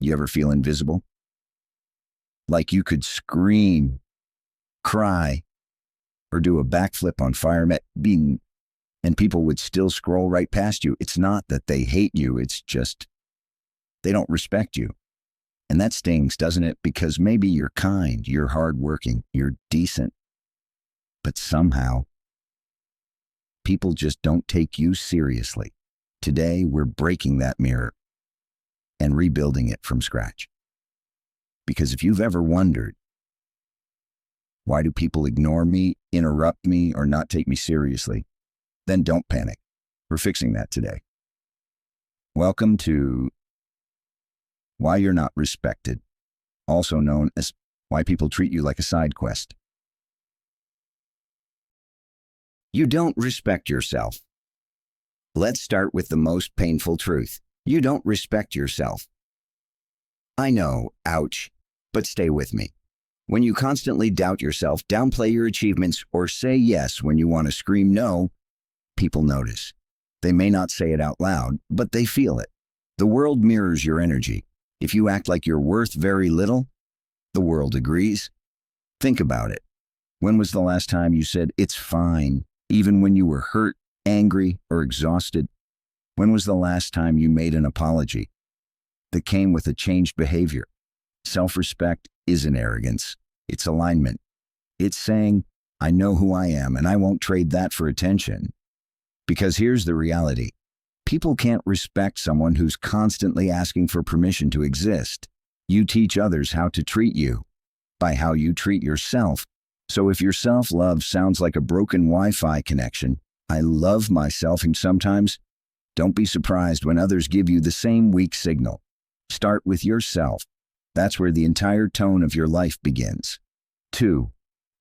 You ever feel invisible? Like you could scream, cry, or do a backflip on fire being, and people would still scroll right past you. It's not that they hate you, it's just they don't respect you. And that stings, doesn't it? Because maybe you're kind, you're hardworking, you're decent, but somehow people just don't take you seriously. Today, we're breaking that mirror and rebuilding it from scratch. Because if you've ever wondered, why do people ignore me, interrupt me, or not take me seriously? Then don't panic. We're fixing that today. Welcome to Why You're Not Respected, also known as Why People Treat You Like a Side Quest. You don't respect yourself. Let's start with the most painful truth. You don't respect yourself. I know, ouch, but stay with me. When you constantly doubt yourself, downplay your achievements, or say yes when you want to scream no, people notice. They may not say it out loud, but they feel it. The world mirrors your energy. If you act like you're worth very little, the world agrees. Think about it. When was the last time you said, "It's fine," even when you were hurt, angry, or exhausted? When was the last time you made an apology that came with a changed behavior? Self-respect isn't arrogance. It's alignment. It's saying, I know who I am, and I won't trade that for attention. Because here's the reality. People can't respect someone who's constantly asking for permission to exist. You teach others how to treat you by how you treat yourself. So if your self-love sounds like a broken Wi-Fi connection, I love myself, and sometimes don't be surprised when others give you the same weak signal. Start with yourself. That's where the entire tone of your life begins. 2.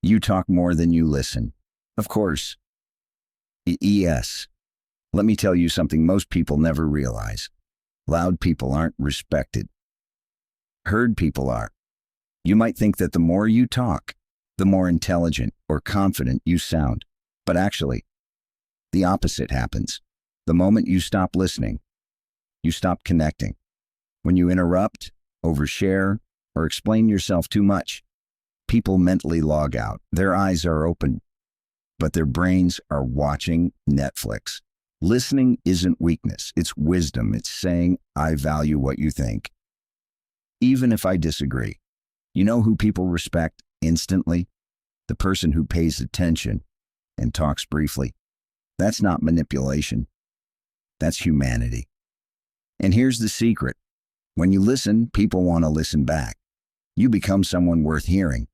You talk more than you listen. Of course. Yes. Let me tell you something most people never realize. Loud people aren't respected. Heard people are. You might think that the more you talk, the more intelligent or confident you sound. But actually, the opposite happens. The moment you stop listening, you stop connecting. When you interrupt, overshare, or explain yourself too much, people mentally log out. Their eyes are open, but their brains are watching Netflix. Listening isn't weakness, it's wisdom. It's saying, I value what you think, even if I disagree. You know who people respect instantly? The person who pays attention and talks briefly. That's not manipulation. That's humanity. And here's the secret. When you listen, people want to listen back. You become someone worth hearing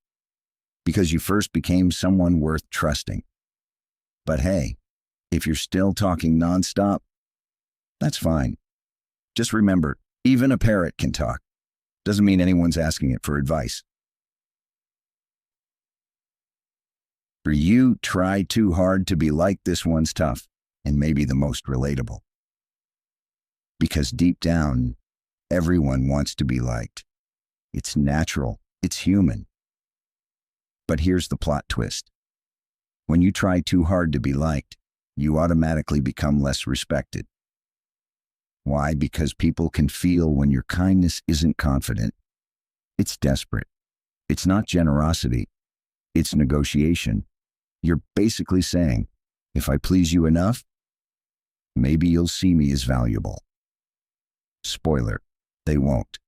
because you first became someone worth trusting. But hey, if you're still talking nonstop, that's fine. Just remember, even a parrot can talk. Doesn't mean anyone's asking it for advice. For you, try too hard to be like this one's tough and maybe the most relatable. Because deep down, everyone wants to be liked. It's natural. It's human. But here's the plot twist. When you try too hard to be liked, you automatically become less respected. Why? Because people can feel when your kindness isn't confident. It's desperate. It's not generosity. It's negotiation. You're basically saying, if I please you enough, maybe you'll see me as valuable. Spoiler, they won't.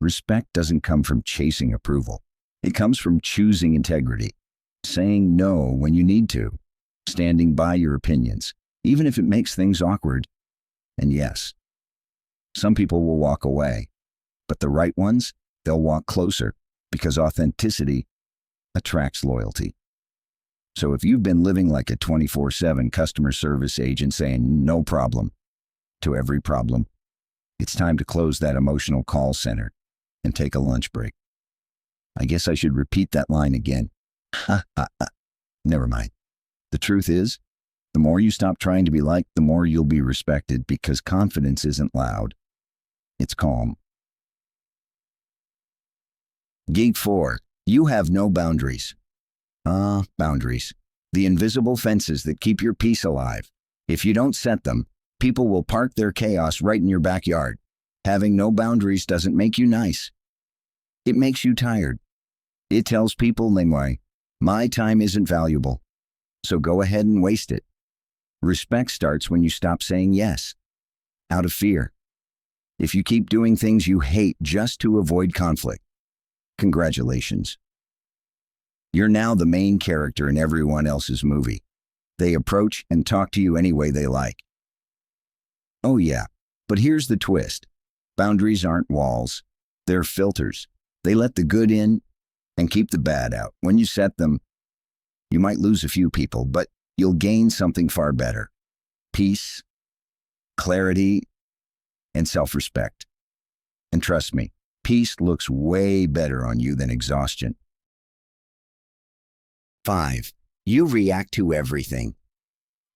Respect doesn't come from chasing approval. It comes from choosing integrity, saying no when you need to, standing by your opinions, even if it makes things awkward. And yes, some people will walk away, but the right ones, they'll walk closer because authenticity attracts loyalty. So if you've been living like a 24/7 customer service agent saying no problem to every problem, it's time to close that emotional call center and take a lunch break. I guess I should repeat that line again. Never mind. The truth is, the more you stop trying to be liked, the more you'll be respected, because confidence isn't loud. It's calm. Gig 4. You have no boundaries. Boundaries. The invisible fences that keep your peace alive. If you don't set them, people will park their chaos right in your backyard. Having no boundaries doesn't make you nice. It makes you tired. It tells people, Lingwei, my time isn't valuable, so go ahead and waste it. Respect starts when you stop saying yes, out of fear. If you keep doing things you hate just to avoid conflict, congratulations. You're now the main character in everyone else's movie. They approach and talk to you any way they like. Oh yeah, but here's the twist. Boundaries aren't walls. They're filters. They let the good in and keep the bad out. When you set them, you might lose a few people, but you'll gain something far better. Peace, clarity, and self-respect. And trust me, peace looks way better on you than exhaustion. 5. You react to everything.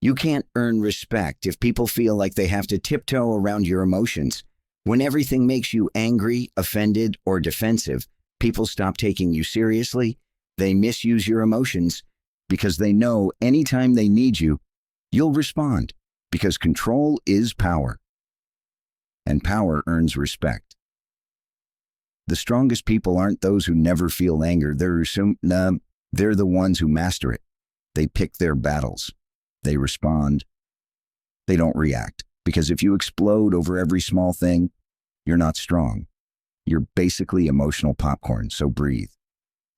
You can't earn respect if people feel like they have to tiptoe around your emotions. When everything makes you angry, offended, or defensive, people stop taking you seriously. They misuse your emotions because they know anytime they need you, you'll respond, because control is power. And power earns respect. The strongest people aren't those who never feel anger. They're the ones who master it. They pick their battles. They respond. They don't react. Because if you explode over every small thing, you're not strong. You're basically emotional popcorn, so breathe.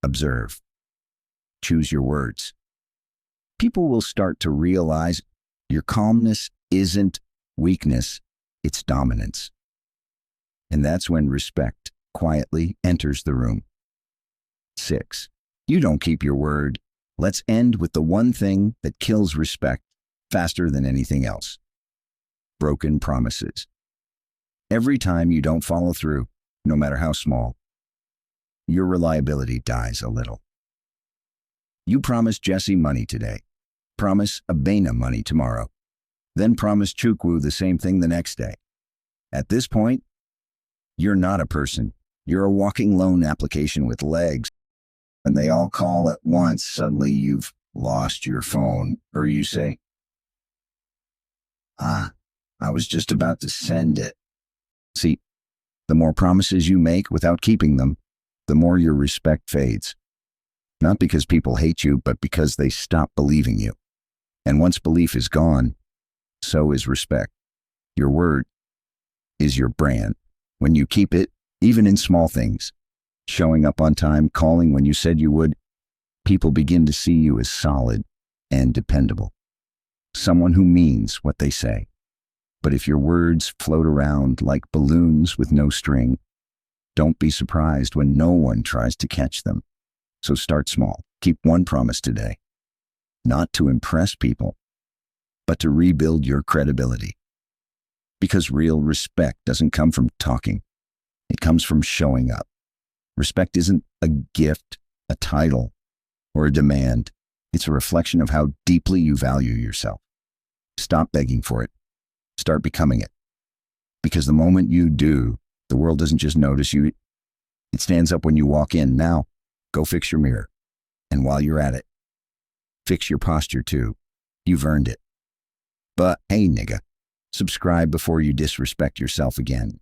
Observe. Choose your words. People will start to realize your calmness isn't weakness, it's dominance. And that's when respect quietly enters the room. 6. You don't keep your word. Let's end with the one thing that kills respect faster than anything else. Broken promises. Every time you don't follow through, no matter how small, your reliability dies a little. You promised Jesse money today. Promise Abena money tomorrow. Then promise Chukwu the same thing the next day. At this point, you're not a person. You're a walking loan application with legs. And they all call at once. Suddenly you've lost your phone. Or you say, I was just about to send it. See, the more promises you make without keeping them, the more your respect fades. Not because people hate you, but because they stop believing you. And once belief is gone, so is respect. Your word is your brand. When you keep it, even in small things, showing up on time, calling when you said you would, people begin to see you as solid and dependable. Someone who means what they say. But if your words float around like balloons with no string, don't be surprised when no one tries to catch them. So start small. Keep one promise today. Not to impress people, but to rebuild your credibility. Because real respect doesn't come from talking. It comes from showing up. Respect isn't a gift, a title, or a demand. It's a reflection of how deeply you value yourself. Stop begging for it. Start becoming it. Because the moment you do, the world doesn't just notice you, it stands up when you walk in. Now, go fix your mirror. And while you're at it, fix your posture too. You've earned it. But hey, nigga, subscribe before you disrespect yourself again.